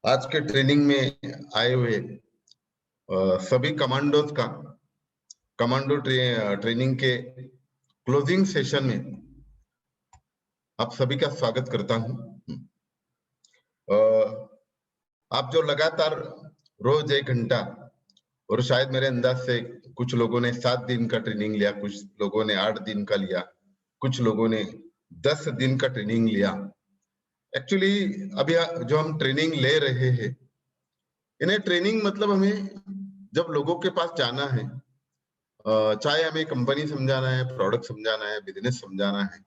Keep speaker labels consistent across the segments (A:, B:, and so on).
A: आज के ट्रेनिंग में आए हुए सभी कमांडोज का कमांडो ट्रेनिंग के क्लोजिंग सेशन में आप सभी का स्वागत करता हूं। आप जो लगातार रोज 1 घंटा और शायद मेरे अंदाज से कुछ लोगों ने 7 दिन का ट्रेनिंग लिया, कुछ लोगों ने 8 दिन का लिया, कुछ लोगों ने 10 दिन का ट्रेनिंग लिया। एक्चुअली अभी जो हम ट्रेनिंग ले रहे हैं, इन्हें ट्रेनिंग मतलब हमें जब लोगों के पास जाना है, चाहे हमें कंपनी समझाना है, प्रोडक्ट समझाना है, बिजनेस समझाना है,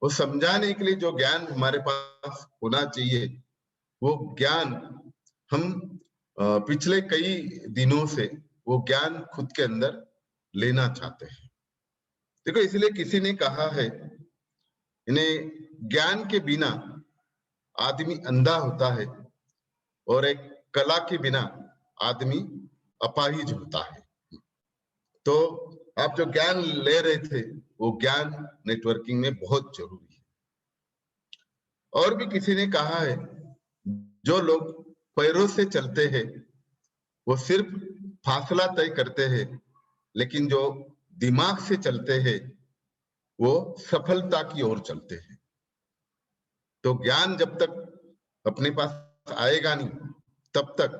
A: वो समझाने के लिए जो ज्ञान हमारे पास होना चाहिए, वो ज्ञान हम पिछले कई दिनों से वो ज्ञान खुद के अंदर लेना चाहते हैं। देखो, इसलिए किसी ने कहा है, इन्हें ज्ञान के बिना आदमी अंधा होता है और एक कला के बिना आदमी अपाहिज होता है। तो आप जो ज्ञान ले रहे थे, वो ज्ञान नेटवर्किंग में बहुत जरूरी है। और भी किसी ने कहा है, जो लोग पैरों से चलते हैं वो सिर्फ फासला तय करते हैं, लेकिन जो दिमाग से चलते हैं वो सफलता की ओर चलते हैं। तो ज्ञान जब तक अपने पास आएगा नहीं, तब तक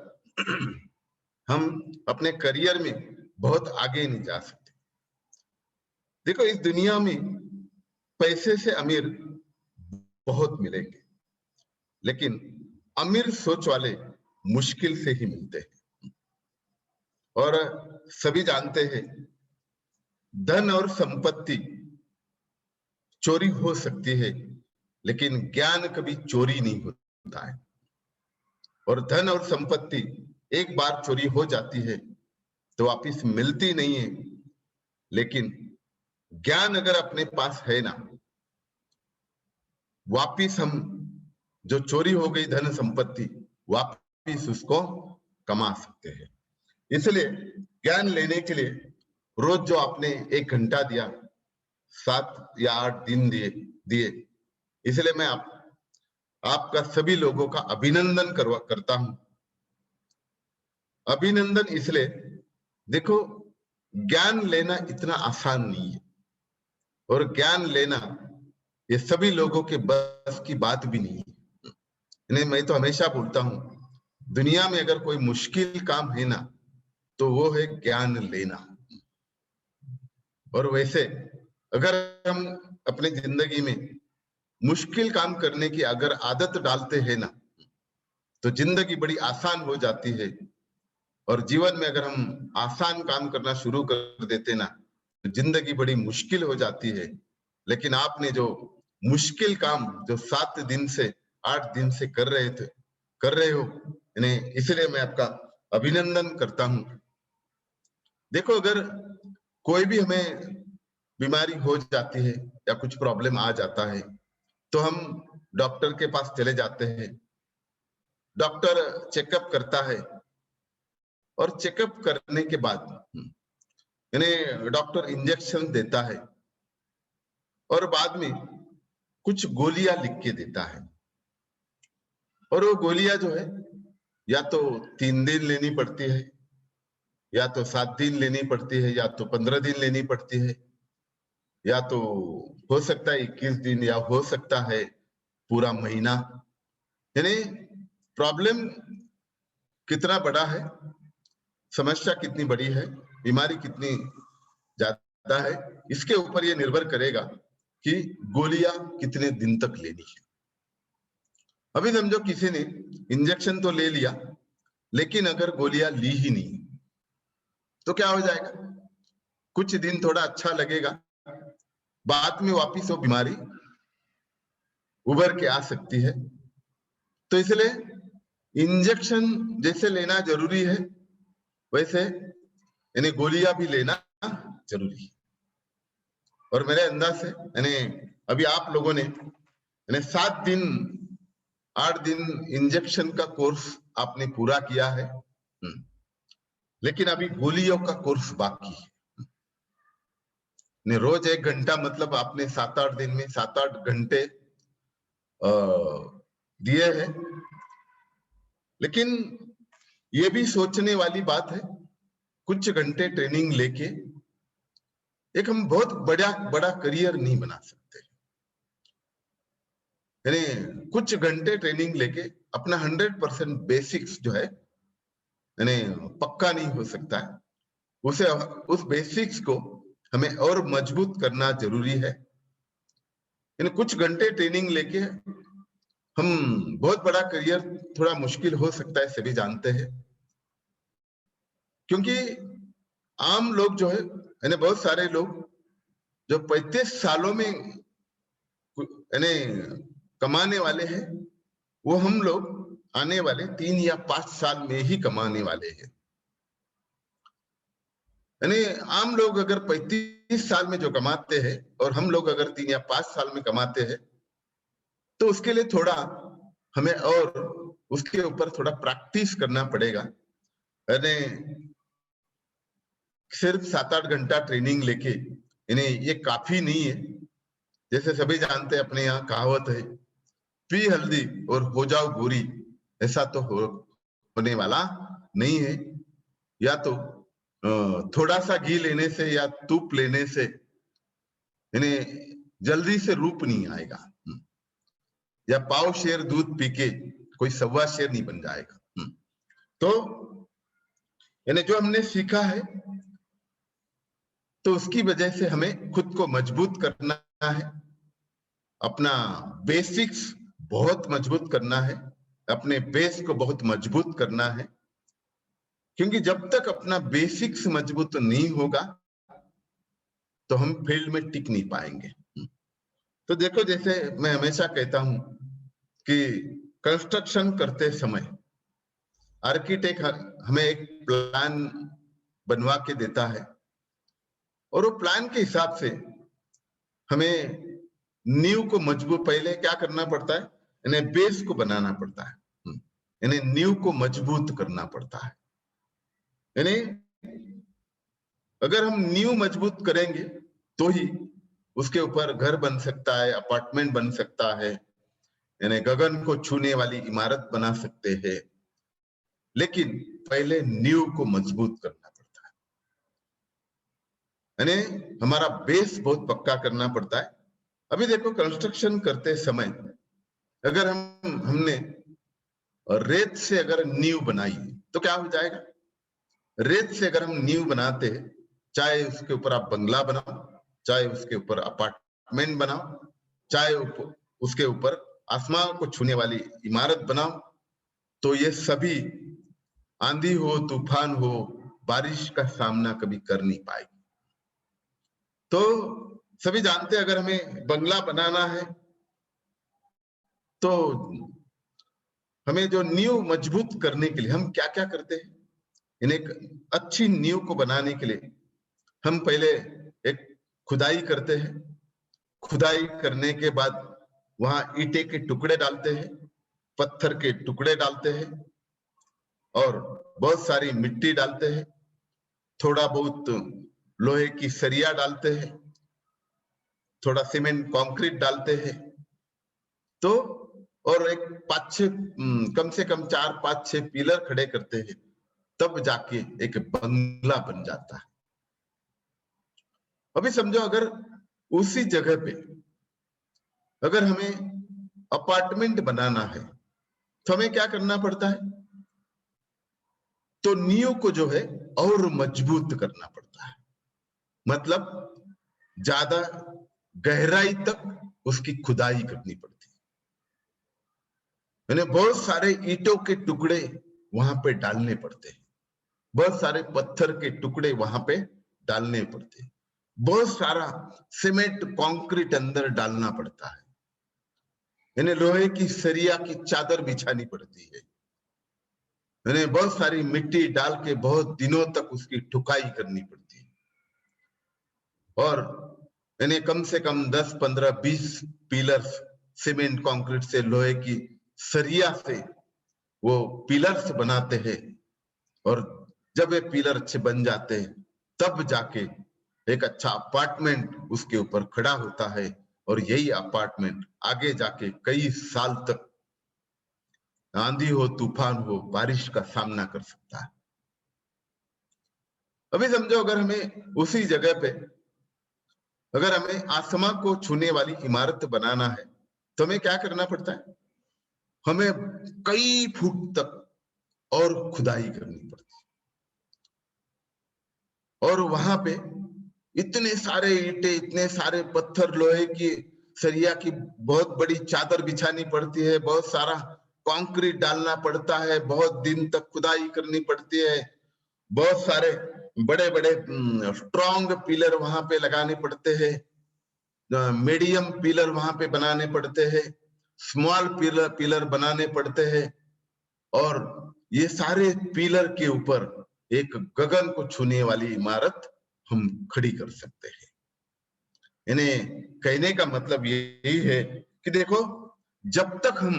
A: हम अपने करियर में बहुत आगे नहीं जा सकते। देखो, इस दुनिया में पैसे से अमीर बहुत मिलेंगे, लेकिन अमीर सोच वाले मुश्किल से ही मिलते हैं। और सभी जानते हैं, धन और संपत्ति चोरी हो सकती है, लेकिन ज्ञान कभी चोरी नहीं होता है। और धन और संपत्ति एक बार चोरी हो जाती है तो वापिस मिलती नहीं है, लेकिन ज्ञान अगर अपने पास है ना, वापिस हम जो चोरी हो गई धन संपत्ति वापिस उसको कमा सकते हैं। इसलिए ज्ञान लेने के लिए रोज जो आपने 1 घंटा दिया, 7 या 8 दिन दिए, इसलिए मैं आपका सभी लोगों का अभिनंदन करता हूं। अभिनंदन इसलिए, देखो, ज्ञान लेना इतना आसान नहीं है, और ज्ञान लेना ये सभी लोगों के बस की बात भी नहीं है। इन्हें मैं तो हमेशा बोलता हूं, दुनिया में अगर कोई मुश्किल काम है ना, तो वो है ज्ञान लेना। और वैसे अगर हम अपनी जिंदगी में मुश्किल काम करने की अगर आदत डालते हैं ना, तो जिंदगी बड़ी आसान हो जाती है। और जीवन में अगर हम आसान काम करना शुरू कर देते ना, तो जिंदगी बड़ी मुश्किल हो जाती है। लेकिन आपने जो मुश्किल काम जो 7 दिन से 8 दिन से कर रहे हो, इन्हें इसलिए मैं आपका अभिनंदन करता हूं। देखो, अगर कोई भी हमें बीमारी हो जाती है या कुछ प्रॉब्लम आ जाता है, तो हम डॉक्टर के पास चले जाते हैं। डॉक्टर चेकअप करता है, और चेकअप करने के बाद इन्हें डॉक्टर इंजेक्शन देता है, और बाद में कुछ गोलियां लिख के देता है। और वो गोलियां जो है, या तो 3 दिन लेनी पड़ती है, या तो 7 दिन लेनी पड़ती है, या तो 15 दिन लेनी पड़ती है, या तो हो सकता है 21 दिन, या हो सकता है पूरा महीना। यानी प्रॉब्लम कितना बड़ा है, समस्या कितनी बड़ी है, बीमारी कितनी ज्यादा है, इसके ऊपर ये निर्भर करेगा कि गोलियां कितने दिन तक लेनी है। अभी समझो किसी ने इंजेक्शन तो ले लिया, लेकिन अगर गोलियां ली ही नहीं, तो क्या हो जाएगा? कुछ दिन थोड़ा अच्छा लगेगा, बाद में वापिस वो बीमारी उभर के आ सकती है। तो इसलिए इंजेक्शन जैसे लेना जरूरी है, वैसे यानी गोलियां भी लेना जरूरी है। और मेरे अंदाज से यानी अभी आप लोगों ने 7 दिन 8 दिन इंजेक्शन का कोर्स आपने पूरा किया है, लेकिन अभी गोलियों का कोर्स बाकी है। रोज 1 घंटा मतलब आपने 7-8 दिन में 7-8 घंटे दिए हैं। लेकिन ये भी सोचने वाली बात है, कुछ घंटे ट्रेनिंग लेके एक हम बहुत बड़ा करियर नहीं बना सकते। यानी कुछ घंटे ट्रेनिंग लेके अपना 100% बेसिक्स जो है यानी पक्का नहीं हो सकता है। उसे उस बेसिक्स को हमें और मजबूत करना जरूरी है। यानी कुछ घंटे ट्रेनिंग लेके हम बहुत बड़ा करियर थोड़ा मुश्किल हो सकता है, सभी जानते हैं। क्योंकि आम लोग जो है यानी बहुत सारे लोग जो 35 सालों में यानी कमाने वाले हैं, वो हम लोग आने वाले 3 या 5 साल में ही कमाने वाले हैं। यानी आम लोग अगर 35 साल में जो कमाते हैं और हम लोग अगर 3 या 5 साल में कमाते हैं, तो उसके लिए थोड़ा हमें और उसके ऊपर थोड़ा प्रैक्टिस करना पड़ेगा। यानी सिर्फ 7-8 घंटा ट्रेनिंग लेके यानी ये काफी नहीं है। जैसे सभी जानते हैं, अपने यहाँ कहावत है, पी हल्दी और हो जाओ गोरी, ऐसा तो होने वाला नहीं है। या तो थोड़ा सा घी लेने से या तुप लेने से यानी जल्दी से रूप नहीं आएगा, या पाव शेर दूध पी के कोई 1.25 शेर नहीं बन जाएगा। तो यानी जो हमने सीखा है तो उसकी वजह से हमें खुद को मजबूत करना है, अपना बेसिक्स बहुत मजबूत करना है, अपने बेस को बहुत मजबूत करना है। क्योंकि जब तक अपना बेसिक्स मजबूत नहीं होगा तो हम फील्ड में टिक नहीं पाएंगे। तो देखो, जैसे मैं हमेशा कहता हूं कि कंस्ट्रक्शन करते समय आर्किटेक्ट हमें एक प्लान बनवा के देता है और वो प्लान के हिसाब से हमें नींव को मजबूत पहले क्या करना पड़ता है, यानी बेस को बनाना पड़ता है, यानी नींव को मजबूत करना पड़ता है। यानी अगर हम नींव मजबूत करेंगे तो ही उसके ऊपर घर बन सकता है, अपार्टमेंट बन सकता है, यानी गगन को छूने वाली इमारत बना सकते हैं। लेकिन पहले नींव को मजबूत करना पड़ता है, यानी हमारा बेस बहुत पक्का करना पड़ता है। अभी देखो, कंस्ट्रक्शन करते समय अगर हमने रेत से अगर नींव बनाई तो क्या हो जाएगा। रेत से अगर हम नींव बनाते हैं, चाहे उसके ऊपर आप बंगला बनाओ, चाहे उसके ऊपर अपार्टमेंट बनाओ, चाहे उसके ऊपर आसमान को छूने वाली इमारत बनाओ, तो ये सभी आंधी हो, तूफान हो, बारिश का सामना कभी कर नहीं पाएगी। तो सभी जानते हैं, अगर हमें बंगला बनाना है तो हमें जो नींव मजबूत करने के लिए हम क्या क्या करते हैं। इन एक अच्छी नींव को बनाने के लिए हम पहले एक खुदाई करते हैं। खुदाई करने के बाद वहां ईंटे के टुकड़े डालते हैं, पत्थर के टुकड़े डालते हैं और बहुत सारी मिट्टी डालते हैं, थोड़ा बहुत लोहे की सरिया डालते हैं, थोड़ा सीमेंट कंक्रीट डालते हैं। तो और एक 5-6 कम से कम 4-5-6 पिलर खड़े करते हैं, तब जाके एक बंगला बन जाता है। अभी समझो, अगर उसी जगह पे अगर हमें अपार्टमेंट बनाना है तो हमें क्या करना पड़ता है, तो नींव को जो है और मजबूत करना पड़ता है। मतलब ज्यादा गहराई तक उसकी खुदाई करनी पड़ती है, यानी बहुत सारे ईंटों के टुकड़े वहां पे डालने पड़ते हैं, बहुत सारे पत्थर के टुकड़े वहां पे डालने पड़ते हैं, बहुत सारा सीमेंट कंक्रीट अंदर डालना पड़ता है, यानी लोहे की सरिया की चादर बिछानी पड़ती है, यानी बहुत सारी मिट्टी डाल के बहुत दिनों तक उसकी ठुकाई करनी पड़ती है। और यानी कम से कम 10, 15, 20 पिलर्स सीमेंट कंक्रीट से, लोहे की सरिया से वो पिलर्स बनाते हैं। और जब ये पिलर अच्छे बन जाते हैं तब जाके एक अच्छा अपार्टमेंट उसके ऊपर खड़ा होता है, और यही अपार्टमेंट आगे जाके कई साल तक आंधी हो, तूफान हो, बारिश का सामना कर सकता है। अभी समझो अगर हमें उसी जगह पे अगर हमें आसमां को छूने वाली इमारत बनाना है तो हमें क्या करना पड़ता है? हमें कई फुट तक और खुदाई करनी पड़ती है और वहां पे इतने सारे ईंटे, इतने सारे पत्थर, लोहे की सरिया की बहुत बड़ी चादर बिछानी पड़ती है, बहुत सारा कंक्रीट डालना पड़ता है, बहुत दिन तक खुदाई करनी पड़ती है, बहुत सारे बड़े बड़े स्ट्रॉन्ग पिलर वहां पे लगाने पड़ते हैं, मीडियम पिलर वहां पे बनाने पड़ते हैं, स्मॉल पिलर बनाने पड़ते हैं और ये सारे पिलर के ऊपर एक गगन को छूने वाली इमारत हम खड़ी कर सकते हैं। इन्हें कहने का मतलब यही है कि देखो, जब तक हम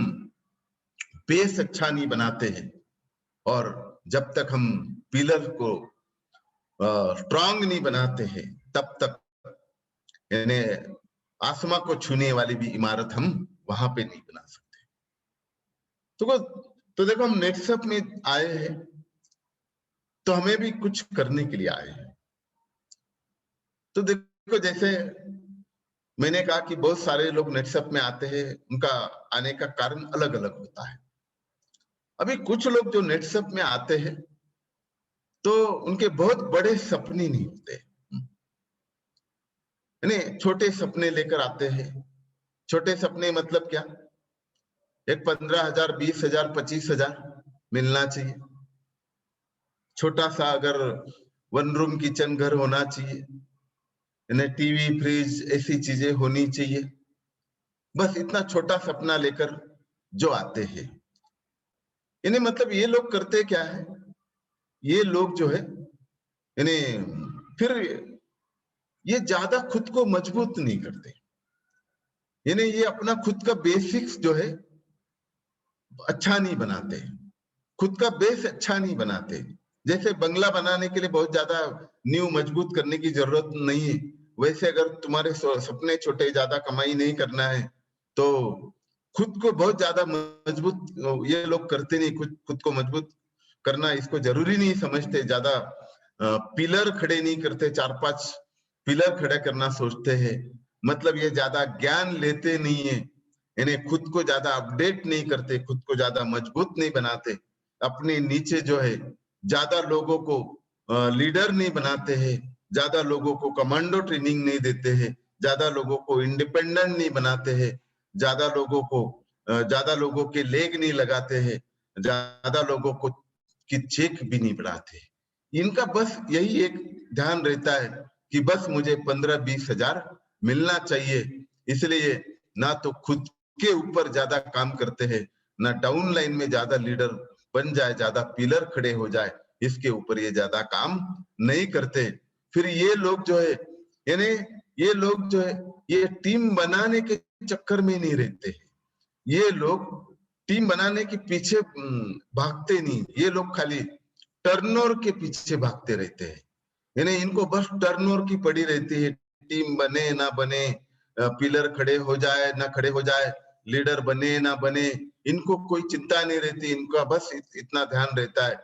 A: बेस अच्छा नहीं बनाते हैं और जब तक हम पिलर को स्ट्रांग नहीं बनाते हैं, तब तक इन्हें आसमां को छूने वाली भी इमारत हम वहां पे नहीं बना सकते। तो देखो, हम नेटसप में आए हैं तो हमें भी कुछ करने के लिए आए हैं। तो देखो, जैसे मैंने कहा कि बहुत सारे लोग नेटसप में आते हैं, उनका आने का कारण अलग अलग होता है। अभी कुछ लोग जो नेटसप में आते हैं तो उनके बहुत बड़े सपने नहीं होते, यानी छोटे सपने लेकर आते हैं। छोटे सपने मतलब क्या? एक 15,000, 20,000, 25,000 मिलना चाहिए। छोटा सा अगर 1 रूम किचन घर होना चाहिए, टीवी, फ्रिज, ऐसी चीजें होनी चाहिए। बस इतना छोटा सपना लेकर जो आते हैं, इन्हें मतलब ये लोग करते क्या है, ये लोग जो है इन्हें फिर ये ज्यादा खुद को मजबूत नहीं करते, यानी ये अपना खुद का बेसिक्स जो है अच्छा नहीं बनाते, खुद का बेस अच्छा नहीं बनाते। जैसे बंगला बनाने के लिए बहुत ज्यादा नींव मजबूत करने की जरूरत नहीं है, वैसे अगर तुम्हारे सपने छोटे, ज्यादा कमाई नहीं करना है तो खुद को बहुत ज्यादा मजबूत ये लोग करते नहीं। खुद को मजबूत करना इसको जरूरी नहीं समझते, ज्यादा पिलर खड़े नहीं करते, 4-5 पिलर खड़े करना सोचते हैं। मतलब ये ज्यादा ज्ञान लेते नहीं है, इन्हें खुद को ज्यादा अपडेट नहीं करते, खुद को ज्यादा मजबूत नहीं बनाते, अपने नीचे जो है ज्यादा लोगों को लीडर नहीं बनाते हैं, ज्यादा लोगों को कमांडो ट्रेनिंग नहीं देते हैं, ज्यादा लोगों को इंडिपेंडेंट नहीं बनाते हैं, ज्यादा लोगों के लेग नहीं लगाते हैं, ज्यादा लोगों को की चेक भी नहीं बढ़ाते। इनका बस यही एक ध्यान रहता है कि बस मुझे 15-20 हजार मिलना चाहिए, इसलिए ना तो खुद के ऊपर ज्यादा काम करते हैं, ना डाउन लाइन में ज्यादा लीडर बन जाए, ज्यादा पिलर खड़े हो जाए, इसके ऊपर ये ज्यादा काम नहीं करते। फिर ये लोग जो है, यानी ये लोग जो है ये टीम बनाने के चक्कर में नहीं रहते हैं, ये लोग टीम बनाने के पीछे भागते नहीं, ये लोग खाली टर्नओवर के पीछे भागते रहते हैं, यानी इनको बस टर्नओवर की पड़ी रहती है, टीम बने ना बने, पिलर खड़े हो जाए ना खड़े हो जाए, लीडर बने ना बने, इनको कोई चिंता नहीं रहती, इनका बस इतना ध्यान रहता है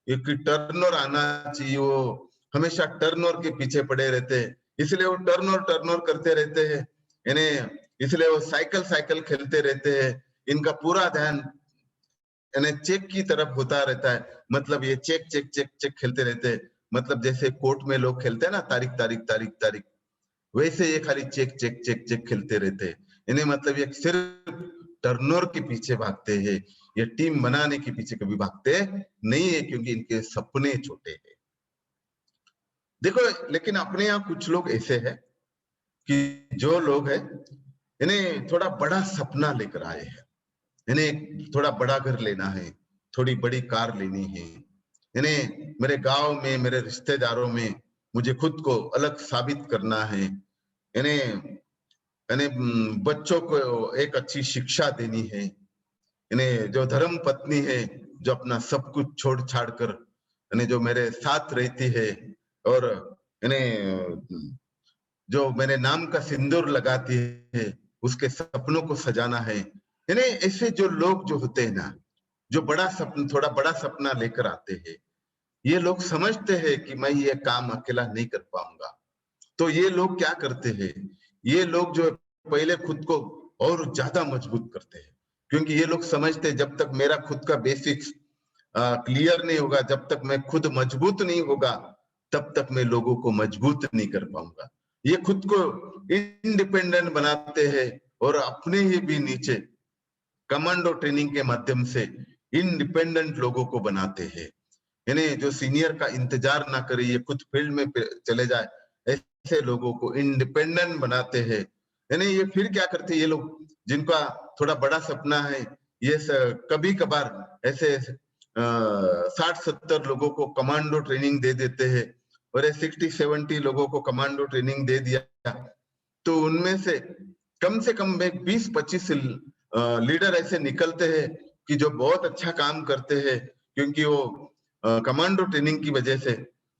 A: कि टर्नओवर आना चाहिए। वो हमेशा टर्नओवर के पीछे पड़े रहते हैं, इसलिए वो टर्नओवर करते रहते हैं, यानी इसलिए वो साइकिल खेलते रहते हैं। इनका पूरा ध्यान यानी चेक की तरफ होता रहता है, मतलब ये चेक चेक चेक चेक खेलते रहते हैं, मतलब जैसे कोर्ट में लोग खेलते हैं ना, तारीख तारीख तारीख तारीख, वैसे ये खाली चेक चेक चेक चेक खेलते रहते हैं। इन्हें मतलब ये सिर्फ टर्नओवर के पीछे भागते हैं, ये टीम बनाने के पीछे कभी भागते नहीं है, क्योंकि इनके सपने छोटे हैं। देखो, लेकिन अपने यहाँ कुछ लोग ऐसे हैं कि जो लोग हैं इन्हें थोड़ा बड़ा सपना लेकर आए हैं, इन्हें थोड़ा बड़ा घर लेना है, थोड़ी बड़ी कार लेनी है, इन्हें मेरे गांव में, मेरे रिश्तेदारों में मुझे खुद को अलग साबित करना है, इन्हें इन्हें बच्चों को एक अच्छी शिक्षा देनी है, इन्हें जो धर्म पत्नी है जो अपना सब कुछ छोड़ छाड़ कर इन्हें जो मेरे साथ रहती है और इन्हें जो मेरे नाम का सिंदूर लगाती है, उसके सपनों को सजाना है। यानी ऐसे जो लोग जो होते हैं ना, जो थोड़ा बड़ा सपना लेकर आते हैं, ये लोग समझते हैं कि मैं ये काम अकेला नहीं कर पाऊंगा। तो ये लोग क्या करते हैं, ये लोग जो पहले खुद को और ज्यादा मजबूत करते हैं, क्योंकि ये लोग समझते हैं जब तक मेरा खुद का बेसिक्स क्लियर नहीं होगा, जब तक मैं खुद मजबूत नहीं होगा, तब तक मैं लोगों को मजबूत नहीं कर पाऊंगा। ये खुद को इंडिपेंडेंट बनाते हैं और अपने ही भी नीचे कमांडो ट्रेनिंग के माध्यम से इंडिपेंडेंट लोगों को बनाते हैं। यानी जो सीनियर का इंतजार ना करे, ये खुद फील्ड में चले जाए, ऐसे लोगों को इंडिपेंडेंट बनाते हैं। यानी ये फिर क्या करते हैं ये लोग, जिनका थोड़ा बड़ा सपना है, ये कभी कभार ऐसे 60-70 लोगों को कमांडो ट्रेनिंग दे देते हैं, और 60-70 लोगों को कमांडो ट्रेनिंग दे दिया, तो उनमें से कम 20-25 लीडर ऐसे निकलते हैं कि जो बहुत अच्छा काम करते हैं, क्योंकि वो कमांडो ट्रेनिंग की वजह से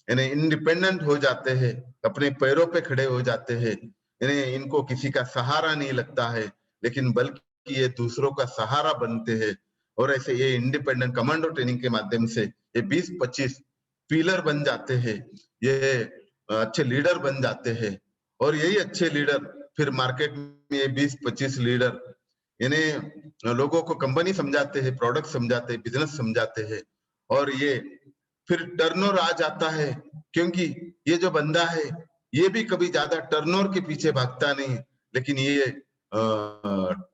A: यानी इंडिपेंडेंट हो जाते हैं, अपने पैरों पे खड़े हो जाते हैं। यानी इनको किसी का सहारा नहीं लगता है, लेकिन बल्कि ये दूसरों का सहारा बनते हैं। और ऐसे ये इंडिपेंडेंट कमांडो ट्रेनिंग के माध्यम से ये 20-25 पिलर बन जाते हैं, ये अच्छे लीडर बन जाते हैं। और यही अच्छे लीडर फिर मार्केट में ये 20-25 लीडर यानी लोगों को कंपनी समझाते हैं, प्रोडक्ट समझाते हैं, बिजनेस समझाते हैं, और ये फिर टर्नओवर आ जाता है, क्योंकि ये जो बंदा है ये भी कभी ज्यादा टर्नओवर के पीछे भागता नहीं, लेकिन ये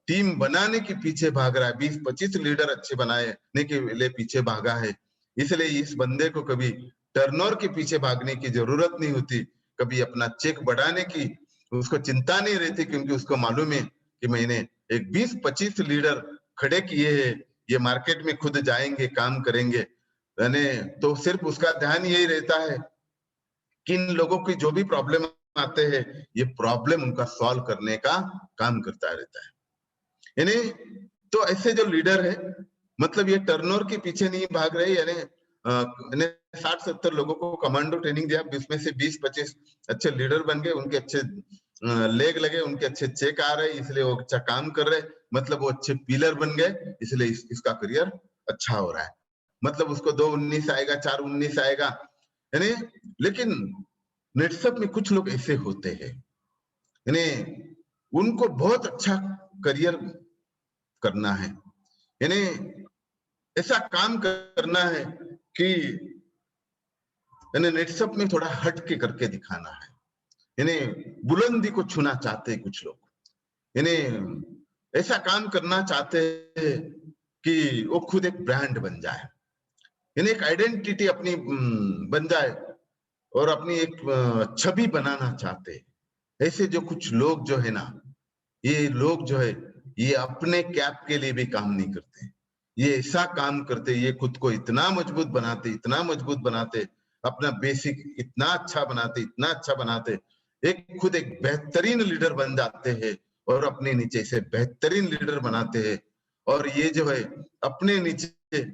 A: टीम बनाने के पीछे भाग रहा है, 20-25 लीडर अच्छे बनाने के लिए पीछे भागा है। इसलिए इस बंदे को कभी टर्नओवर के पीछे भागने की जरूरत नहीं होती, कभी अपना चेक बढ़ाने की उसको चिंता नहीं रहती, क्योंकि उसको मालूम है कि मैंने एक 20-25 लीडर खड़े किए हैं, ये मार्केट में खुद जाएंगे, काम करेंगे। यानी तो सिर्फ उसका ध्यान यही रहता है कि इन लोगों की जो भी प्रॉब्लम आते हैं, ये प्रॉब्लम उनका सॉल्व करने का काम करता रहता है। यानी तो ऐसे जो लीडर है, मतलब ये टर्नओवर के पीछे नहीं भाग रहे, यानी 60-70 लोगों को कमांडो ट्रेनिंग दिया, इसमें से 20-25 अच्छे लीडर बन गए, उनके अच्छे लेग लगे, उनके अच्छे चेक आ रहे, इसलिए वो अच्छा काम कर रहे, मतलब वो अच्छे पिलर बन गए, इसलिए इसका करियर अच्छा हो रहा है। मतलब उसको 2-19 आएगा, 4-19 आएगा, यानी लेकिन नेटसप में कुछ लोग ऐसे होते हैं, यानी उनको बहुत अच्छा करियर करना है, यानी ऐसा काम करना है कि यानी नेटसप में थोड़ा हट के करके दिखाना है, यानी बुलंदी को छूना चाहते हैं कुछ लोग, यानी ऐसा काम करना चाहते हैं कि वो खुद एक ब्रांड बन जाए, यानी एक आइडेंटिटी अपनी बन जाए और अपनी एक छवि बनाना चाहते हैं। ऐसे जो कुछ लोग जो है ना, ये लोग जो है ये अपने कैप के लिए भी काम नहीं करते, ये ऐसा काम करते, ये खुद को इतना मजबूत बनाते, इतना मजबूत बनाते, अपना बेसिक इतना अच्छा बनाते, इतना अच्छा बनाते, एक खुद एक बेहतरीन लीडर बन जाते हैं और अपने नीचे से बेहतरीन लीडर बनाते हैं। और ये जो है अपने नीचे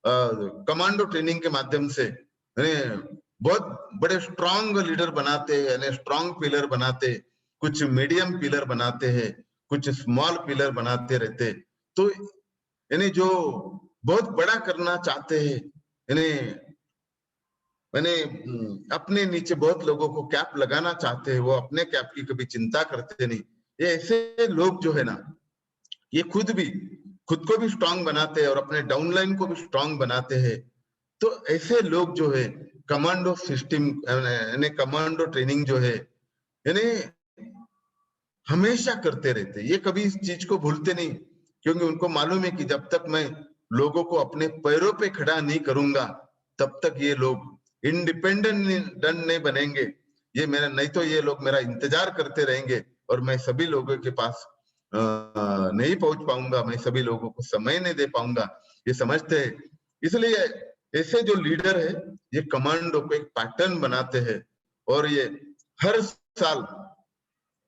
A: कमांडो ट्रेनिंग के माध्यम से बहुत बड़े स्ट्रांग लीडर बनाते हैं, यानी स्ट्रांग पिलर बनाते, कुछ मीडियम पिलर बनाते हैं, कुछ स्मॉल पिलर बनाते रहते। तो यानी जो बहुत बड़ा करना चाहते हैं, यानी मैंने अपने नीचे बहुत लोगों को कैप लगाना चाहते हैं, वो अपने कैप की कभी चिंता करते नहीं। ये ऐसे लोग जो है ना, ये खुद को भी स्ट्रांग बनाते हैं और अपने डाउनलाइन को भी स्ट्रांग बनाते हैं। तो ऐसे लोग जो है कमांडो सिस्टम यानी कमांडो ट्रेनिंग जो है यानी हमेशा करते रहते, ये कभी इस चीज को भूलते नहीं, क्योंकि उनको मालूम है कि जब तक मैं लोगों को अपने पैरों पे खड़ा नहीं करूंगा, तब तक ये लोग इंडिपेंडेंट नहीं बनेंगे। ये मेरा नहीं तो ये लोग मेरा इंतजार करते रहेंगे और मैं सभी लोगों के पास नहीं पहुंच पाऊंगा, मैं सभी लोगों को समय नहीं दे पाऊंगा, ये समझते हैं। इसलिए ऐसे जो लीडर है ये कमांडो को एक पैटर्न बनाते हैं और ये हर साल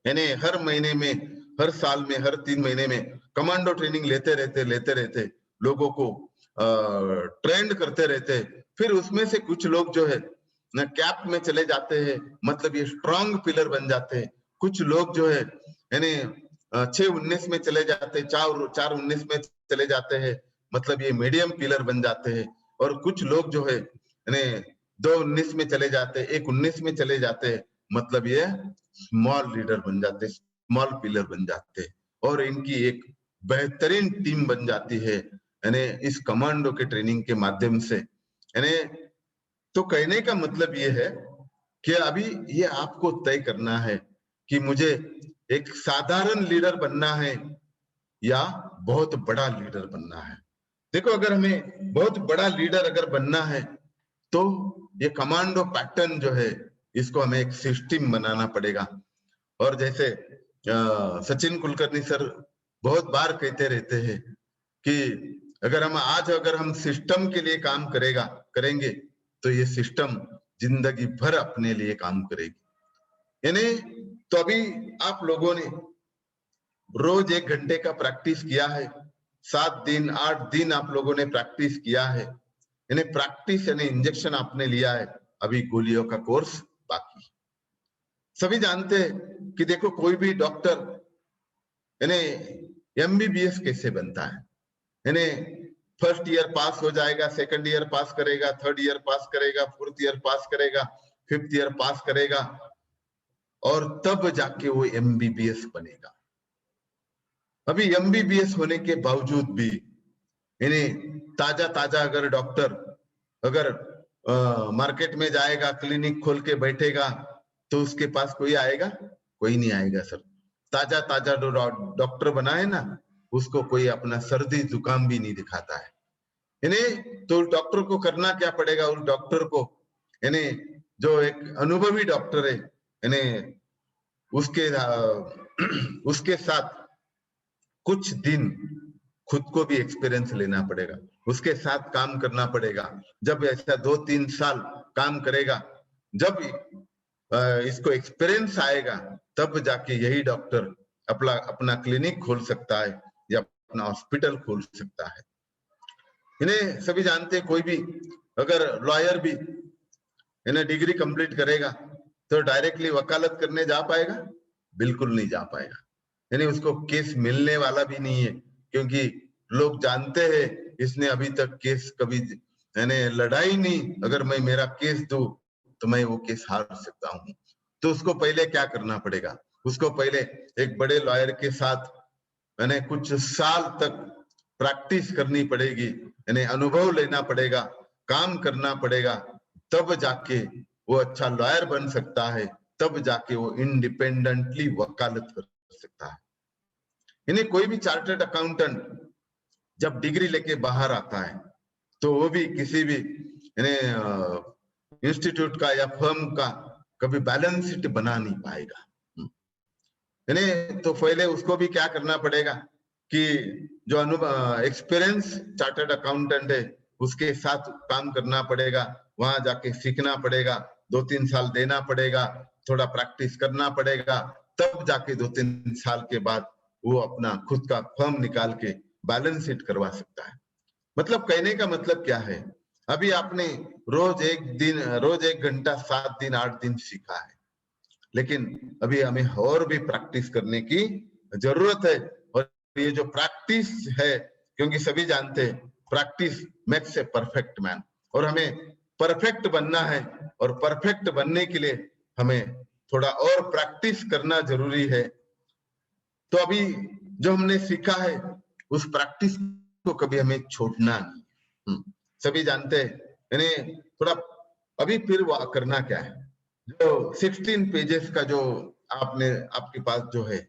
A: यानी हर महीने में, हर साल में, हर 3 महीने में कमांडो ट्रेनिंग लेते रहते लोगों को ट्रेंड करते रहते। फिर उसमें से कुछ लोग जो है न कैप में चले जाते हैं, मतलब ये स्ट्रांग पिलर बन जाते हैं कुछ लोग जो है यानी 6-19 में चले जाते, 4-19 में चले जाते हैं, मतलब ये मीडियम पिलर बन जाते हैं। और कुछ लोग जो है यानी 2-19 में चले जाते, 1-19 में चले जाते, मतलब ये स्मॉल लीडर बन जाते, स्मॉल पिलर बन जाते, और इनकी एक बेहतरीन टीम बन जाती है यानी इस कमांडो के ट्रेनिंग के माध्यम से। यानी तो कहने का मतलब ये है कि अभी ये आपको तय करना है कि मुझे एक साधारण लीडर बनना है या बहुत बड़ा लीडर बनना है। देखो, अगर हमें बहुत बड़ा लीडर अगर बनना है तो ये कमांडो पैटर्न जो है इसको हमें एक सिस्टम बनाना पड़ेगा। और जैसे सचिन कुलकर्णी सर बहुत बार कहते रहते हैं कि अगर हम सिस्टम के लिए काम करेंगे तो ये सिस्टम जिंदगी भर अपने लिए काम करेगी। यानी तो अभी आप लोगों ने रोज 1 घंटे का प्रैक्टिस किया है, 7 दिन 8 दिन आप लोगों ने प्रैक्टिस किया है, यानी प्रैक्टिस यानी इंजेक्शन आपने लिया है, अभी गोलियों का कोर्स बाकी। सभी जानते हैं कि देखो, कोई भी डॉक्टर यानी एमबीबीएस कैसे बनता है, यानी फर्स्ट ईयर पास हो जाएगा, सेकंड ईयर पास करेगा, थर्ड ईयर पास करेगा, फोर्थ ईयर पास करेगा, फिफ्थ ईयर पास करेगा, और तब जाके वो एमबीबीएस बनेगा। अभी एमबीबीएस होने के बावजूद भी यानी ताजा अगर डॉक्टर अगर मार्केट में जाएगा, क्लिनिक खोल के बैठेगा, तो उसके पास कोई आएगा? कोई नहीं आएगा सर। ताजा जो डॉक्टर बना है ना, उसको कोई अपना सर्दी जुकाम भी नहीं दिखाता है। यानी तो डॉक्टर को करना क्या पड़ेगा? उस डॉक्टर को यानी जो एक अनुभवी डॉक्टर है, यानी उसके साथ कुछ दिन खुद को भी एक्सपीरियंस लेना पड़ेगा, उसके साथ काम करना पड़ेगा। जब ऐसा 2-3 साल काम करेगा, जब इसको एक्सपीरियंस आएगा, तब जाके यही डॉक्टर अपना क्लिनिक खोल सकता है या अपना हॉस्पिटल खोल सकता है। इन्हें सभी जानते हैं, कोई भी अगर लॉयर भी इन्हें डिग्री कंप्लीट करेगा तो डायरेक्टली वकालत करने जा पाएगा? बिल्कुल नहीं जा पाएगा। यानी उसको केस मिलने वाला भी नहीं है, क्योंकि लोग जानते हैं इसने अभी तक केस कभी यानी लड़ाई नहीं, अगर मैं मेरा केस दूं तो मैं वो केस हार सकता हूं। तो उसको पहले क्या करना पड़ेगा? उसको पहले एक बड़े लॉयर के साथ यानी कुछ साल तक प्रैक्टिस करनी पड़ेगी, यानी अनुभव लेना पड़ेगा, काम करना पड़ेगा, तब जाके वो अच्छा लॉयर बन सकता है, तब जाके वो इंडिपेंडेंटली वकालत कर सकता है। यानी कोई भी चार्टर्ड अकाउंटेंट जब डिग्री लेके बाहर आता है तो वो भी किसी भी यानी इंस्टीट्यूट का या फर्म का कभी बैलेंस शीट बना नहीं पाएगा। यानी तो पहले उसको भी क्या करना पड़ेगा कि जो एक्सपीरियंस चार्टर्ड अकाउंटेंट है उसके साथ काम करना पड़ेगा, वहां जाके सीखना पड़ेगा, 2-3 साल देना पड़ेगा, थोड़ा प्रैक्टिस करना पड़ेगा, तब जाके 2-3 साल के बाद वो अपना खुद का फर्म निकाल के बैलेंस शीट करवा सकता है। मतलब कहने का मतलब क्या है? अभी आपने रोज 1 घंटा 7 दिन 8 दिन सीखा है, लेकिन अभी हमें और भी प्रैक्टिस करने की जरूरत है। और ये जो प्रैक्टिस है, क्योंकि सभी जानते हैं practice makes a perfect man, और हमें परफेक्ट बनना है, और परफेक्ट बनने के लिए हमें थोड़ा और प्रैक्टिस करना जरूरी है। तो अभी जो हमने सीखा है उस प्रैक्टिस को कभी हमें छोड़ना नहीं। सभी जानते हैं, यानी थोड़ा अभी फिर वो करना क्या है, जो 16 पेजेस का जो आपके पास जो है,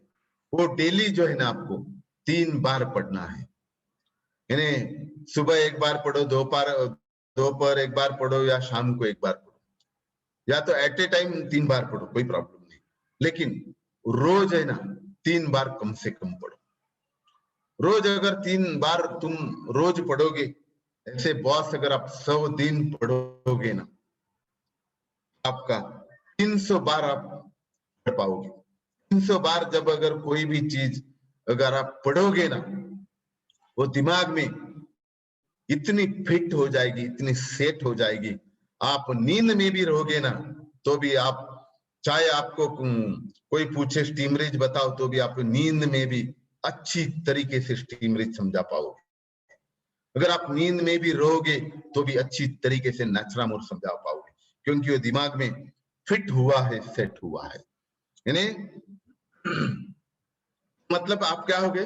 A: वो डेली जो है ना आपको 3 बार पढ़ना है। यानी सुबह 1 बार पढ़ो, दोपहर 1 बार पढ़ो, या शाम को 1 बार पढ़ो, या तो एट ए टाइम 3 बार पढ़ो, कोई प्रॉब्लम नहीं, लेकिन रोज है ना 3 बार कम से कम पढ़ो। रोज अगर 3 बार तुम रोज पढ़ोगे, ऐसे बॉस अगर आप 100 दिन पढ़ोगे ना, आपका 300 बार आप पढ़ पाओगे। 300 बार जब अगर कोई भी चीज अगर आप पढ़ोगे ना, वो दिमाग में इतनी फिट हो जाएगी, इतनी सेट हो जाएगी, आप नींद में भी रहोगे ना तो भी आप चाहे आपको कोई पूछे स्टीमरेज बताओ तो भी आप नींद में भी अच्छी तरीके से स्टीमरेज समझा पाओगे। अगर आप नींद में भी रहोगे तो भी अच्छी तरीके से नेचुरामोर समझा पाओगे, क्योंकि वो दिमाग में फिट हुआ है, सेट हुआ है। यानी मतलब आप क्या हो गए,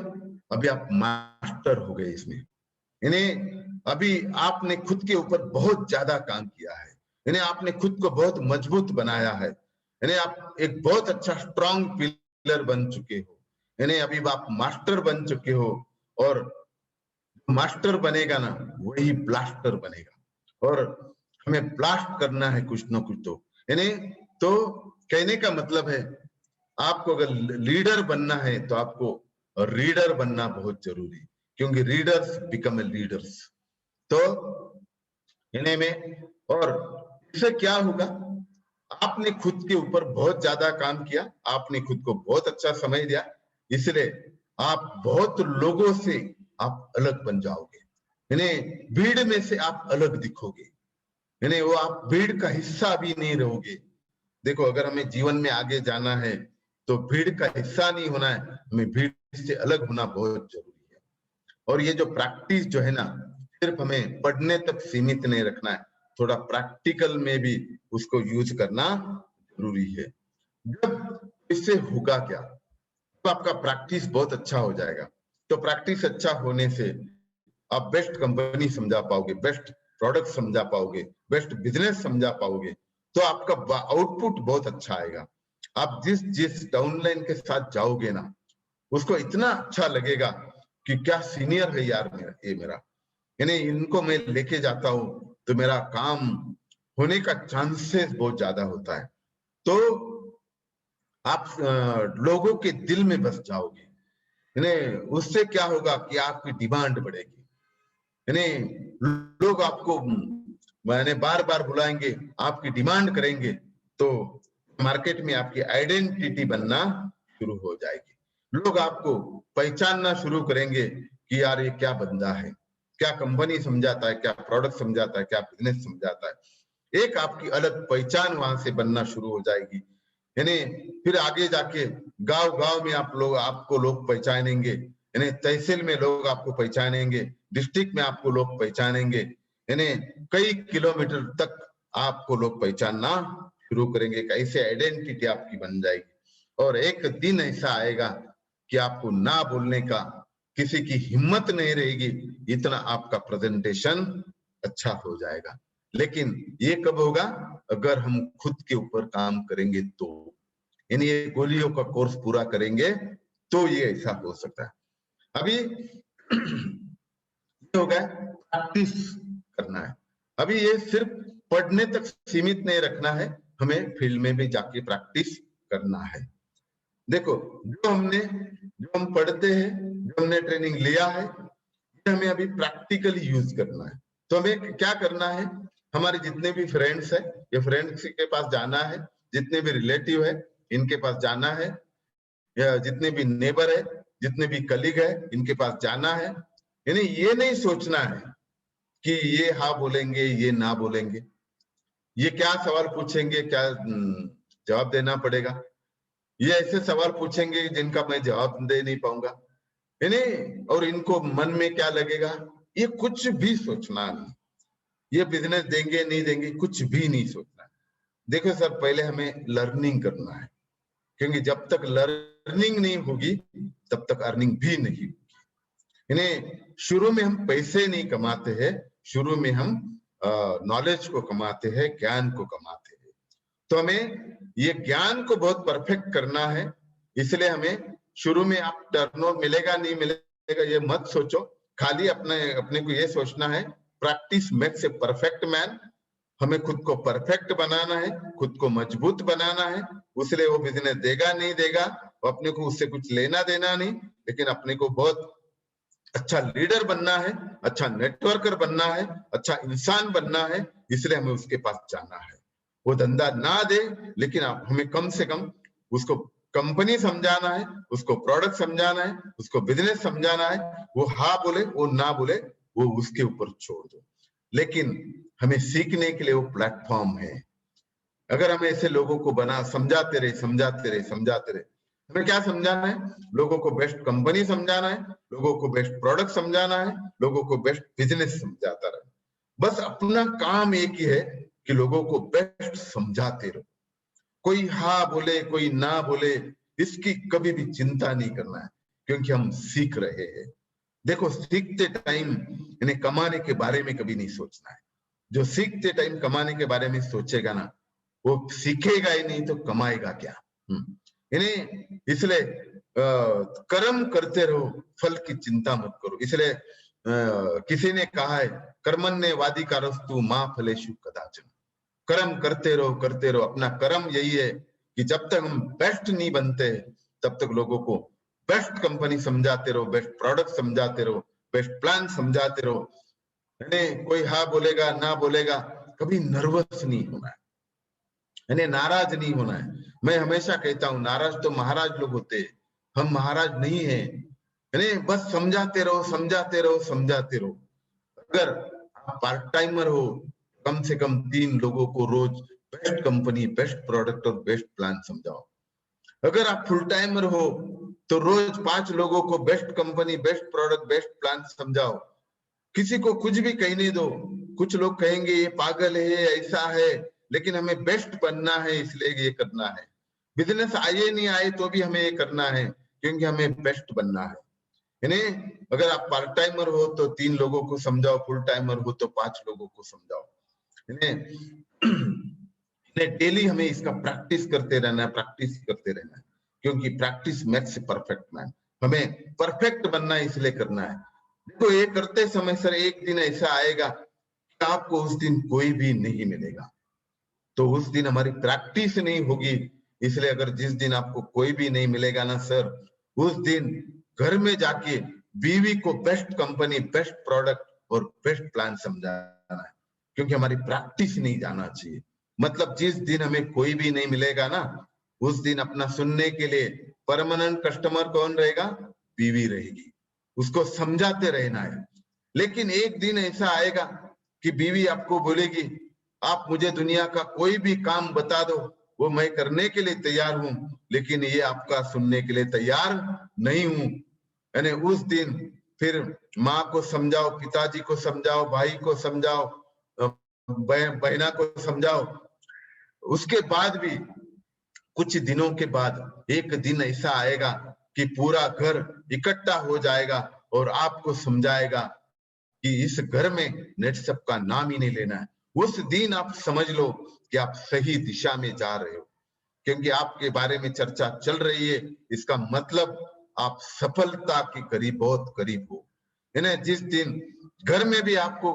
A: अभी आप मास्टर हो गए इसमें। यानी अभी आपने खुद के ऊपर बहुत ज्यादा काम किया है, यानी आपने खुद को बहुत मजबूत बनाया है, यानी आप एक बहुत अच्छा स्ट्रांग पिलर बन चुके हो, यानी अभी आप मास्टर बन चुके हो। और मास्टर बनेगा ना वही ब्लास्टर बनेगा, और हमें ब्लास्ट करना है कुछ ना कुछ। तो यानी तो कहने का मतलब है, आपको अगर लीडर बनना है तो आपको रीडर बनना बहुत जरूरी है, क्योंकि रीडर्स बिकम ए लीडर्स। तो इन्हें में, और इससे क्या होगा, आपने खुद के ऊपर बहुत ज्यादा काम किया, आपने खुद को बहुत अच्छा समय दिया, इसलिए आप बहुत लोगों से आप अलग बन जाओगे, यानी भीड़ में से आप अलग दिखोगे, यानी वो आप भीड़ का हिस्सा भी नहीं रहोगे। देखो, अगर हमें जीवन में आगे जाना है तो भीड़ का हिस्सा नहीं होना है, हमें भीड़ से अलग होना बहुत जरूरी है। और ये जो प्रैक्टिस जो है ना, सिर्फ हमें पढ़ने तक सीमित नहीं रखना है, थोड़ा प्रैक्टिकल में भी उसको यूज करना जरूरी है। जब इससे होगा क्या, तो आपका प्रैक्टिस बहुत अच्छा हो जाएगा। तो प्रैक्टिस अच्छा होने से आप बेस्ट कंपनी समझा पाओगे, बेस्ट प्रोडक्ट समझा पाओगे, बेस्ट बिजनेस समझा पाओगे, तो आपका आउटपुट बहुत अच्छा आएगा। आप जिस जिस डाउनलाइन के साथ जाओगे ना, उसको इतना अच्छा लगेगा कि क्या सीनियर है यार मेरा, ये मेरा, यानी इनको मैं लेके जाता हूं तो मेरा काम होने का चांसेस बहुत ज्यादा होता है। तो आप लोगों के दिल में बस जाओगे, यानी उससे क्या होगा कि आपकी डिमांड बढ़ेगी, यानी लोग आपको मैंने बार बार बुलाएंगे, आपकी डिमांड करेंगे, तो मार्केट में आपकी आइडेंटिटी बनना शुरू हो जाएगी। लोग आपको पहचानना शुरू करेंगे कि यार ये क्या बंदा है, क्या कंपनी समझाता है, क्या प्रोडक्ट समझाता है, क्या बिजनेस समझाता है। एक आपकी अलग पहचान वहां से बनना शुरू हो जाएगी, यानी फिर आगे जाके गांव गांव में आपको लोग पहचानेंगे, यानी तहसील में लोग आपको पहचानेंगे, डिस्ट्रिक्ट में आपको लोग पहचानेंगे, यानी कई किलोमीटर तक आपको लोग पहचानना शुरू करेंगे। एक ऐसी आइडेंटिटी आपकी बन जाएगी, और एक दिन ऐसा आएगा कि आपको ना बोलने का किसी की हिम्मत नहीं रहेगी, इतना आपका प्रेजेंटेशन अच्छा हो जाएगा। लेकिन ये कब होगा, अगर हम खुद के ऊपर काम करेंगे तो, यानी ये गोलियों का कोर्स पूरा करेंगे तो ये ऐसा हो सकता है। अभी हो गया, प्रैक्टिस करना है। अभी ये सिर्फ पढ़ने तक सीमित नहीं रखना है, हमें फील्ड में भी जाके प्रैक्टिस करना है। देखो, जो हम पढ़ते हैं, जो हमने ट्रेनिंग लिया है, ये हमें अभी प्रैक्टिकली यूज करना है। तो हमें क्या करना है, हमारे जितने भी फ्रेंड्स है, ये फ्रेंड्स के पास जाना है, जितने भी रिलेटिव है इनके पास जाना है, या जितने भी नेबर है, जितने भी कलीग है, इनके पास जाना है। यानी ये नहीं सोचना है कि ये हाँ बोलेंगे, ये ना बोलेंगे, ये क्या सवाल पूछेंगे, क्या जवाब देना पड़ेगा, ये ऐसे सवाल पूछेंगे जिनका मैं जवाब दे नहीं पाऊंगा, यानी और इनको मन में क्या लगेगा, ये कुछ भी सोचना नहीं। ये बिजनेस देंगे नहीं देंगे कुछ भी नहीं सोचना। देखो सर, पहले हमें लर्निंग करना है, क्योंकि जब तक लर्निंग नहीं होगी तब तक अर्निंग भी नहीं होगी। यानी शुरू में हम पैसे नहीं कमाते हैं, शुरू में हम नॉलेज को कमाते हैं, ज्ञान को कमाते हैं। तो हमें ये ज्ञान को बहुत परफेक्ट करना है, इसलिए हमें शुरू में आप टर्नओवर मिलेगा नहीं मिलेगा ये मत सोचो, खाली अपने को ये सोचना है, practice makes a perfect man. हमें खुद को परफेक्ट बनाना है, खुद को मजबूत बनाना है, उसलिए वो बिजनेस देगा नहीं देगा, अपने को उससे कुछ लेना देना नहीं, लेकिन अपने को बहुत अच्छा लीडर बनना है, अच्छा नेटवर्कर बनना है, अच्छा इंसान बनना है, इसलिए हमें उसके पास जाना है। वो धंधा ना दे, लेकिन हमें कम से कम उसको कंपनी समझाना है, उसको प्रोडक्ट समझाना है, उसको बिजनेस समझाना है। वो हाँ बोले, वो ना बोले, वो उसके ऊपर छोड़ दो, लेकिन हमें सीखने के लिए वो प्लेटफॉर्म है। अगर हम ऐसे लोगों को बना समझाते रहे समझाते रहे समझाते रहे, हमें क्या समझाना है? लोगों को बेस्ट कंपनी समझाना है, लोगों को बेस्ट प्रोडक्ट समझाना है, लोगों को बेस्ट बिजनेस समझाता रहे। बस अपना काम एक ही है कि लोगों को बेस्ट समझाते रहो। कोई हाँ बोले कोई ना बोले, इसकी कभी भी चिंता नहीं करना है, क्योंकि हम सीख रहे हैं। देखो, सीखते टाइम इन्हें कमाने के बारे में कभी नहीं सोचना है। जो सीखते टाइम कमाने के बारे में सोचेगा ना, वो सीखेगा ही नहीं तो कमाएगा क्या। इन्हें इसलिए कर्म करते रहो, फल की चिंता मत करो। इसलिए किसी ने कहा है, कर्मण्ये वाधिकारस्तु मा फलेषु कदाचन। कर्म करते रहो। अपना कर्म यही है कि जब तक हम बेस्ट नहीं बनते तब तक लोगों को बेस्ट कंपनी समझाते रहो, बेस्ट प्रोडक्ट समझाते रहो, बेस्ट प्लान समझाते रहो। कोई हाँ बोलेगा ना बोलेगा, कभी नर्वस नहीं होना है, नाराज नहीं होना है। मैं हमेशा कहता हूँ, नाराज तो महाराज लोग होते हैं, हम महाराज नहीं है। बस समझाते रहो समझाते रहो समझाते रहो। अगर आप पार्ट टाइमर हो, कम से कम 3 लोगों को रोज बेस्ट कंपनी, बेस्ट प्रोडक्ट और बेस्ट प्लान समझाओ। अगर आप फुल टाइमर हो तो रोज 5 लोगों को best company, best product, best plan समझाओ। किसी को कुछ भी कहने दो, कुछ लोग कहेंगे ये पागल है, ऐसा है, लेकिन हमें बेस्ट बनना है इसलिए ये करना है। बिजनेस आए नहीं आए तो भी हमें ये करना है, क्योंकि हमें बेस्ट बनना है। अगर आप पार्ट टाइमर हो तो 3 लोगों को समझाओ, फुल टाइमर हो तो 5 लोगों को समझाओ। डेली हमें इसका प्रैक्टिस करते रहना है, प्रैक्टिस करते रहना है, क्योंकि प्रैक्टिस मेक्स परफेक्ट मैन। हमें परफेक्ट बनना है, इसलिए करना है। देखो, ये करते समय सर एक दिन ऐसा आएगा कि आपको उस दिन कोई भी नहीं मिलेगा, तो उस दिन हमारी प्रैक्टिस नहीं होगी। इसलिए अगर जिस दिन आपको कोई भी नहीं मिलेगा ना सर, उस दिन घर में जाके बीवी को बेस्ट कंपनी, बेस्ट प्रोडक्ट और बेस्ट प्लान समझाना है, क्योंकि हमारी प्रैक्टिस नहीं जाना चाहिए। मतलब जिस दिन हमें कोई भी नहीं मिलेगा ना, उस दिन अपना सुनने के लिए परमानेंट कस्टमर कौन रहेगा? बीवी रहेगी। उसको समझाते रहना है। लेकिन एक दिन ऐसा आएगा कि बीवी आपको बोलेगी, आप मुझे दुनिया का कोई भी काम बता दो, वो मैं करने के लिए तैयार हूं, लेकिन ये आपका सुनने के लिए तैयार नहीं हूं। यानी उस दिन फिर माँ को समझाओ, पिताजी को समझाओ, भाई को समझाओ, बहना को समझाओ। उसके बाद भी कुछ दिनों के बाद एक दिन ऐसा आएगा कि पूरा घर इकट्ठा हो जाएगा और आपको समझाएगा कि इस घर में नेटसप का नाम ही नहीं लेना है। उस दिन आप समझ लो कि आप सही दिशा में जा रहे हो, क्योंकि आपके बारे में चर्चा चल रही है। इसका मतलब आप सफलता के करीब, बहुत करीब हो। जिस दिन घर में भी आपको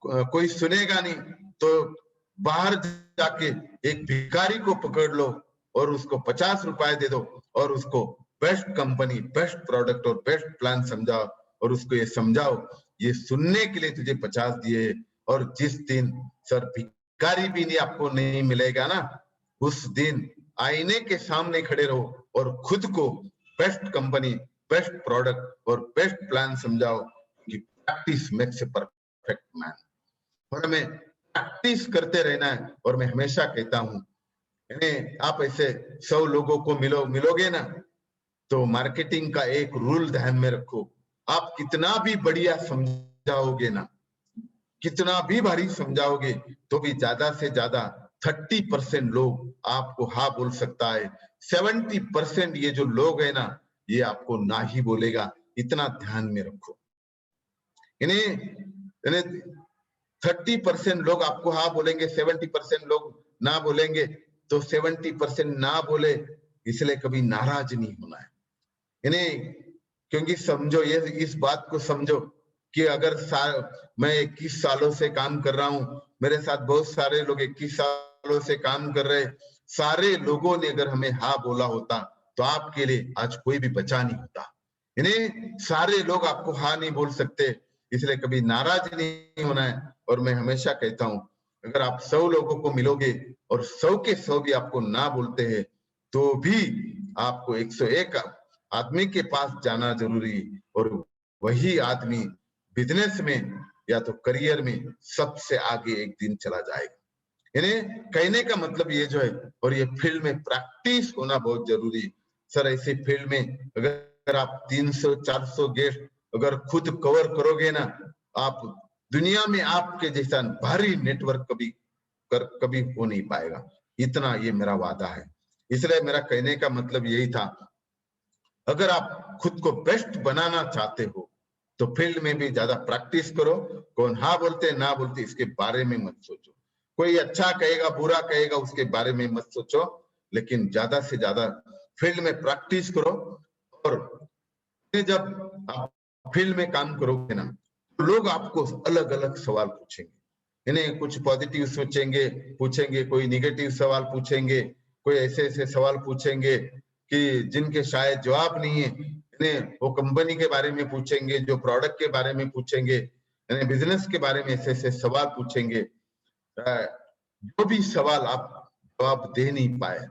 A: कोई सुनेगा नहीं, तो बाहर जाके एक भिखारी को पकड़ लो और उसको 50 रुपए दे दो और उसको बेस्ट कंपनी, बेस्ट प्रोडक्ट और बेस्ट प्लान समझाओ, और उसको ये समझाओ, ये सुनने के लिए तुझे 50 दिए। और जिस दिन सर भिखारी भी नहीं आपको नहीं मिलेगा ना, उस दिन आईने के सामने खड़े रहो और खुद को बेस्ट कंपनी, बेस्ट प्रोडक्ट और बेस्ट प्लान समझाओ, कि practice makes a perfect man. और हमें प्रैक्टिस करते रहना है। और मैं हमेशा कहता हूं, आप ऐसे 100 लोगों को मिलोगे ना, तो मार्केटिंग का एक रूल ध्यान में रखो, आप कितना भी बढ़िया समझाओगे ना, कितना भी भारी समझाओगे, तो भी ज्यादा से ज्यादा 30% लोग आपको हाँ बोल सकता है। 70% ये जो लोग है ना, ये आपको ना ही बोलेगा। इतना ध्यान में रखो। इन्हें 30% लोग आपको हाँ बोलेंगे, 70% लोग ना बोलेंगे, तो 70% ना बोले इसलिए कभी नाराज नहीं होना है। क्योंकि समझो, ये इस बात को समझो कि अगर मैं 21 सालों से काम कर रहा हूं, मेरे साथ बहुत सारे लोग 21 सालों से काम कर रहे, सारे लोगों ने अगर हमें हाँ बोला होता, तो आपके लिए आज कोई भी बचा नहीं होता। सारे लोग आपको हाँ नहीं बोल सकते, इसलिए कभी नाराज नहीं होना है। और मैं हमेशा कहता हूं, अगर आप 100 लोगों को मिलोगे और 100 के 100 भी आपको ना बोलते हैं, तो भी आपको 101 आदमी के पास जाना जरूरी, और वही आदमी बिजनेस में या तो करियर में सबसे आगे एक दिन चला जाएगा। इन्हें कहने का मतलब ये जो है, और ये फील्ड में प्रैक्टिस होना बहुत जरूरी है सर। ऐसी फील्ड में अगर आप 300-400 गेस्ट अगर खुद कवर करोगे ना, आप दुनिया में आपके जैसा भारी नेटवर्क कभी हो नहीं पाएगा। इतना ये मेरा वादा है। इसलिए मेरा कहने का मतलब यही था, अगर आप खुद को बेस्ट बनाना चाहते हो तो फील्ड में भी ज्यादा प्रैक्टिस करो। कौन हाँ बोलते ना बोलते इसके बारे में मत सोचो, कोई अच्छा कहेगा बुरा कहेगा उसके बारे में मत सोचो, लेकिन ज्यादा से ज्यादा फील्ड में प्रैक्टिस करो। और जब आप फील्ड में काम करोगे ना, तो लोग आपको अलग अलग सवाल पूछेंगे। इन्हें कुछ पॉजिटिव सोचेंगे पूछेंगे, कोई निगेटिव सवाल पूछेंगे, कोई ऐसे ऐसे सवाल पूछेंगे कि जिनके शायद जवाब नहीं है। इन्हें वो कंपनी के बारे में पूछेंगे, जो प्रोडक्ट के बारे में पूछेंगे, इन्हें बिजनेस के बारे में ऐसे ऐसे सवाल पूछेंगे। जो भी सवाल आप जवाब दे नहीं पाए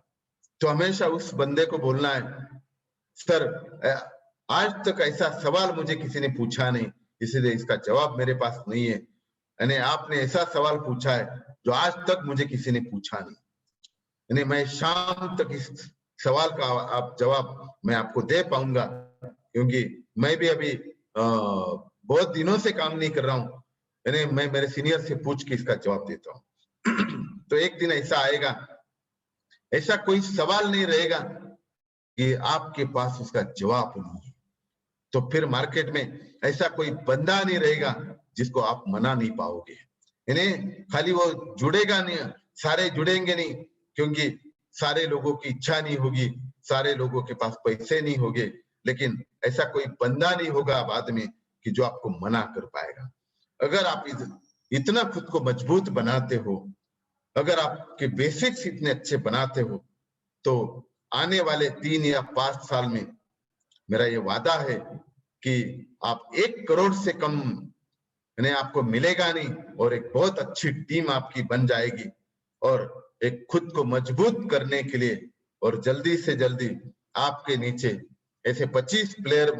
A: तो हमेशा उस बंदे को बोलना है, सर आज तक ऐसा सवाल मुझे किसी ने पूछा नहीं, इसलिए इसका जवाब मेरे पास नहीं है। यानी आपने ऐसा सवाल पूछा है जो आज तक मुझे किसी ने पूछा नहीं। यानी मैं शाम तक इस सवाल का आप जवाब मैं आपको दे पाऊंगा, क्योंकि मैं भी अभी बहुत दिनों से काम नहीं कर रहा हूँ। यानी मैं मेरे सीनियर से पूछ के इसका जवाब देता हूँ। तो एक दिन ऐसा आएगा, ऐसा कोई सवाल नहीं रहेगा कि आपके पास उसका जवाब नहीं है। तो फिर मार्केट में ऐसा कोई बंदा नहीं रहेगा जिसको आप मना नहीं पाओगे। इन्हें खाली वो जुड़ेगा नहीं, सारे जुड़ेंगे नहीं, क्योंकि सारे लोगों की इच्छा नहीं होगी, सारे लोगों के पास पैसे नहीं होंगे, लेकिन ऐसा कोई बंदा नहीं होगा बाद में कि जो आपको मना कर पाएगा। अगर आप इतना खुद को मजबूत बनाते हो, अगर आपके बेसिक्स इतने अच्छे बनाते हो, तो आने वाले 3 या 5 साल में मेरा ये वादा है कि आप 1 करोड़ से कम यानी आपको मिलेगा नहीं, और एक बहुत अच्छी टीम आपकी बन जाएगी। और एक खुद को मजबूत करने के लिए और जल्दी से जल्दी आपके नीचे ऐसे 25 प्लेयर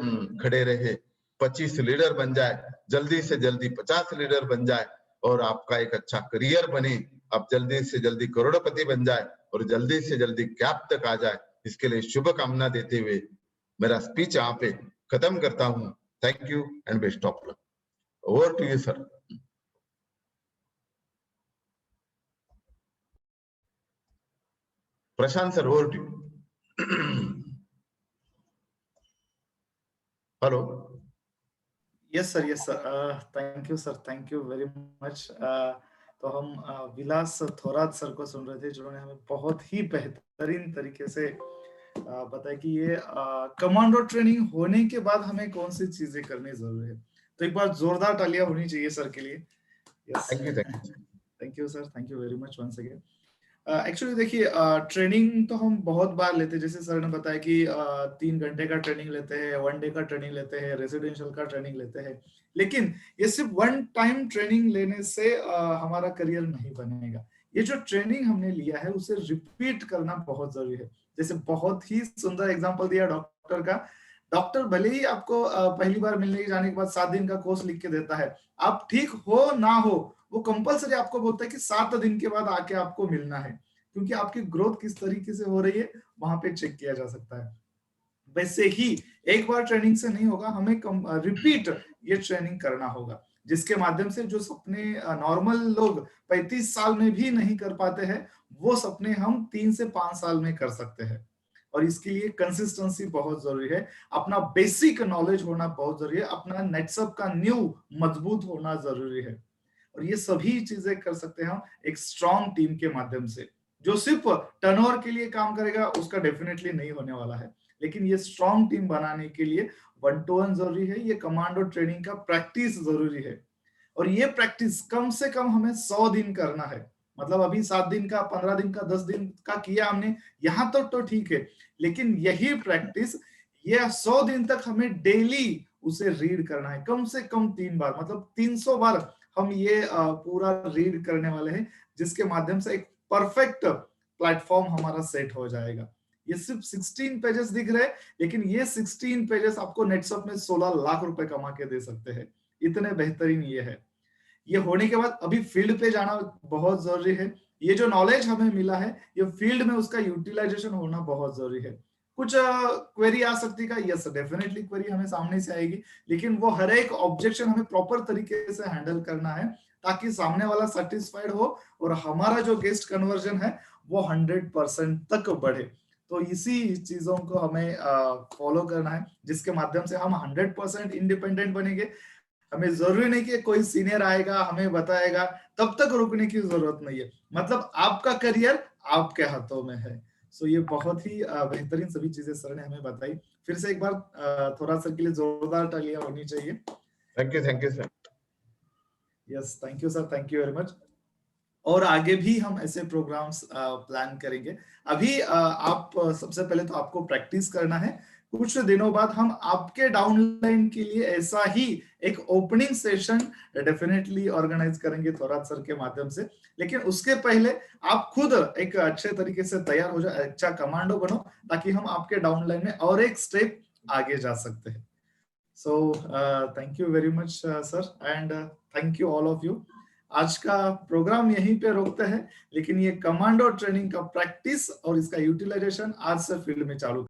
A: खड़े रहे, 25 लीडर बन जाए, जल्दी से जल्दी 50 लीडर बन जाए, और आपका एक अच्छा करियर बने, आप जल्दी से जल्दी करोड़पति बन जाए और जल्दी से जल्दी कैप तक आ जाए। इसके लिए शुभकामना देते हुए मेरा स्पीच यहाँ पे खत्म करता हूँ। Thank you and best of luck. Over to you sir. Prashant sir, over to you. Hello.
B: Yes sir, thank you sir, thank you very much. तो हम विलास थोरात सर को सुन रहे थे, जिन्होंने हमें बहुत ही बेहतरीन तरीके से बताया कि ये कमांडो ट्रेनिंग होने के बाद हमें कौन सी चीजें करनी जरूरी है। तो एक बार जोरदार तालियां होनी चाहिए सर के लिए। Yes, thank you sir, thank you very much once again. Actually देखिए, ट्रेनिंग तो हम बहुत बार लेते हैं, जैसे सर ने बताया कि 3 घंटे का ट्रेनिंग लेते हैं, 1 डे का ट्रेनिंग लेते हैं, रेसिडेंशियल का ट्रेनिंग लेते हैं, लेकिन ये सिर्फ 1 टाइम ट्रेनिंग लेने से हमारा करियर नहीं बनेगा। ये जो ट्रेनिंग हमने लिया है उसे रिपीट करना बहुत जरूरी है। जैसे बहुत ही सुंदर एग्जांपल दिया डॉक्टर का। डॉक्टर भले ही आपको पहली बार मिलने जाने के बाद 7 दिन का कोर्स लिख के देता है, आप ठीक हो ना हो वो कंपलसरी आपको बोलता है कि 7 दिन के बाद आके आपको मिलना है, क्योंकि आपकी ग्रोथ किस तरीके से हो रही है वहां पे चेक किया जा सकता है। वैसे ही एक बार ट्रेनिंग से नहीं होगा, हमें रिपीट ये ट्रेनिंग करना होगा, जिसके माध्यम से जो सपने नॉर्मल लोग 35 साल में भी नहीं कर पाते हैं, वो सपने हम 3 से 5 साल में कर सकते हैं। और इसके लिए कंसिस्टेंसी बहुत जरूरी है, अपना बेसिक नॉलेज होना बहुत जरूरी है, अपना नेटवर्क का न्यू मजबूत होना जरूरी है। और ये सभी चीजें कर सकते हैं हम एक स्ट्रॉन्ग टीम के माध्यम से। जो सिर्फ टर्नओवर के लिए काम करेगा उसका डेफिनेटली नहीं होने वाला है, लेकिन ये स्ट्रॉन्ग टीम बनाने के लिए 1 to 1 जरूरी है, ये कमांडो ट्रेनिंग का प्रैक्टिस जरूरी है। और ये प्रैक्टिस कम से कम हमें 100 दिन करना है। मतलब अभी 7 दिन का, 15 दिन का, 10 दिन का किया हमने, यहां तक तो ठीक है, लेकिन यही प्रैक्टिस ये 100 दिन तक हमें डेली उसे रीड करना है, कम से कम 3 बार, मतलब 300 बार हम ये पूरा रीड करने वाले हैं, जिसके माध्यम से एक परफेक्ट प्लेटफॉर्म हमारा सेट हो जाएगा। ये सिर्फ 16 पेजेस दिख रहे हैं, लेकिन ये 16 पेजेस आपको नेटवर्क में 16 लाख रुपए कमा के दे सकते हैं, इतने बेहतरीन ये है। ये होने के बाद अभी फील्ड पे जाना बहुत जरूरी है। ये जो नॉलेज हमें मिला है, ये फील्ड में उसका यूटिलाइजेशन होना बहुत जरूरी है। कुछ क्वेरी आ सकती है, यस डेफिनेटली क्वेरी हमें सामने से आएगी, लेकिन वो हर एक ऑब्जेक्शन हमें प्रॉपर तरीके से हैंडल करना है ताकि सामने वाला सेटिस्फाइड हो और हमारा जो गेस्ट कन्वर्जन है वो 100% तक बढ़े। तो इसी चीजों को हमें फॉलो करना है, जिसके माध्यम से हम 100% इंडिपेंडेंट बनेंगे। हमें जरूरी नहीं कि कोई सीनियर आएगा हमें बताएगा, तब तक रुकने की जरूरत नहीं है। मतलब आपका करियर आपके हाथों में है। सो ये बहुत ही बेहतरीन सभी चीजें सर ने हमें बताई। फिर से एक बार थोड़ा सर के लिए जोरदार तालियां होनी चाहिए।
A: Thank you sir.
B: Yes, thank you sir, thank you very much. और आगे भी हम ऐसे प्रोग्राम्स प्लान करेंगे। अभी आप सबसे पहले तो आपको प्रैक्टिस करना है। कुछ दिनों बाद हम आपके डाउनलाइन के लिए ऐसा ही एक ओपनिंग सेशन डेफिनेटली ऑर्गेनाइज करेंगे थोरात सर के माध्यम से। लेकिन उसके पहले आप खुद एक अच्छे तरीके से तैयार हो जाए, अच्छा कमांडो बनो, ताकि हम आपके डाउनलाइन में और एक स्टेप आगे जा सकते हैं। So thank you very much sir, and thank you all of you. आज का प्रोग्राम यहीं पे रोकते हैं, लेकिन ये कमांडो ट्रेनिंग का प्रैक्टिस और इसका यूटिलाइजेशन आज से फील्ड में चालू